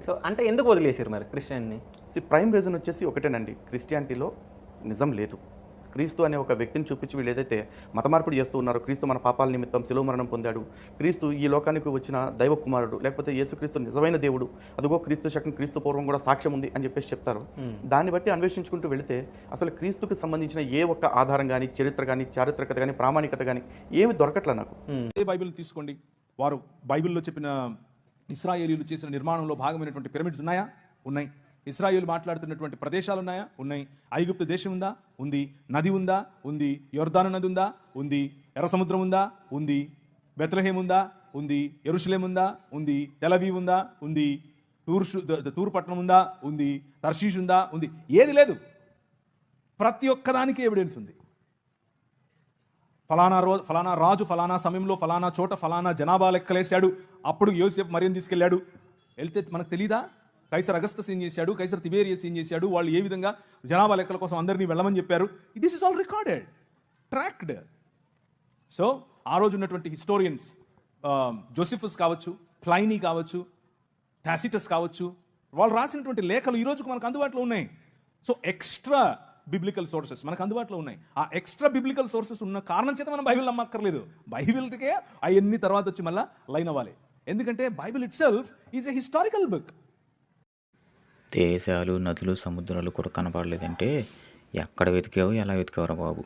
So, అంటే ఎందుకు వదిలేసిర్రు మరి క్రిస్టియన్‌ని? ప్రైమ్ రీజన్ వచ్చేసి ఒకటేనండి. క్రిస్టియానిటీలో నిజం లేదు. క్రీస్తు అనే ఒక వ్యక్తిని చూపించి వీళ్ళేదైతే మత మార్పిడి చేస్తూ ఉన్నారో, క్రీస్తు మన పాపాల నిమిత్తం శిలువ మరణం పొందాడు. క్రీస్తు ఈ లోకానికి వచ్చిన దైవ కుమారుడు. లేకపోతే యేసుక్రీస్తు నిజమైన దేవుడు. అదిగో క్రీస్తు శకం క్రీస్తు పూర్వం కూడా సాక్ష్యం ఉంది అని చెప్పేసి చెప్తారు. దాన్ని బట్టి అన్వేషించుకుంటూ వెళితే అసలు క్రీస్తుకి సంబంధించిన ఏ ఒక్క ఆధారం గాని, చరిత్ర గాని, చారిత్రకత గాని, ప్రామాణికత గాని ఏమి దొరకట్ల నాకు. అదే బైబిల్ తీసుకోండి. వారు బైబిల్‌లో చెప్పిన ఇశ్రాయేలీయులు చేసిన నిర్మాణంలో భాగమైనటువంటి పిరమిడ్స్ ఉన్నాయా? ఉన్నాయి. ఇశ్రాయేలు మాట్లాడుతున్నటువంటి ప్రదేశాలు ఉన్నాయా? ఉన్నాయి. ఐగుప్తు దేశం ఉందా? ఉంది. నది ఉందా? ఉంది. యొర్దాను నది ఉందా? ఉంది. ఎర్ర సముద్రం ఉందా? ఉంది. బెత్లెహేం ఉందా? ఉంది. యెరూషలేం ఉందా? ఉంది. టెల్ అవీవ్ ఉందా? ఉంది. తూరు పట్టణం ఉందా? ఉంది. తర్షీష్ ఉందా? ఉంది. ఏది లేదు. ప్రతి ఒక్కదానికి ఎవిడెన్స్ ఉంది. ఫలానా రాజు ఫలానా సమయంలో ఫలానా చోట ఫలానా జనాభా లెక్కలేశాడు, అప్పుడు యోసేపు మరియను తీసుకెళ్ళాడు. వెళ్తే మనకు తెలీదా? కైసర్ అగస్తస్ ఏం చేశాడు, కైసర్ తిబేరియస్ ఏం చేశాడు, వాళ్ళు ఏ విధంగా జనాభా లెక్కల కోసం అందరినీ వెళ్ళమని చెప్పారు. This is all recorded, tracked. So ఆ రోజు ఉన్నటువంటి హిస్టోరియన్స్, జోసిఫస్ కావచ్చు, ప్లైనీ కావచ్చు, టాసిటస్ కావచ్చు, వాళ్ళు రాసినటువంటి లేఖలు ఈ రోజుకు మనకు అందుబాటులో ఉన్నాయి. సో ఎక్స్ట్రా బిబ్లికల్ సోర్సెస్ మనకు అందుబాటులో ఉన్నాయి. ఆ ఎక్స్ట్రా బిబ్లికల్ సోర్సెస్ ఉన్న కారణం చేత మనం బైబిల్ నమ్మక్కర్లేదు. బైబిల్కే అవన్నీ తర్వాత వచ్చి మళ్ళీ లైన్ అవ్వాలి. ఎందుకంటే Bible it self is a historical book. దేశాలు, నదులు, సముద్రాలు కూడా కనపడలేదంటే ఎక్కడ వెతికావు, ఎలా వెతికావురా బాబు?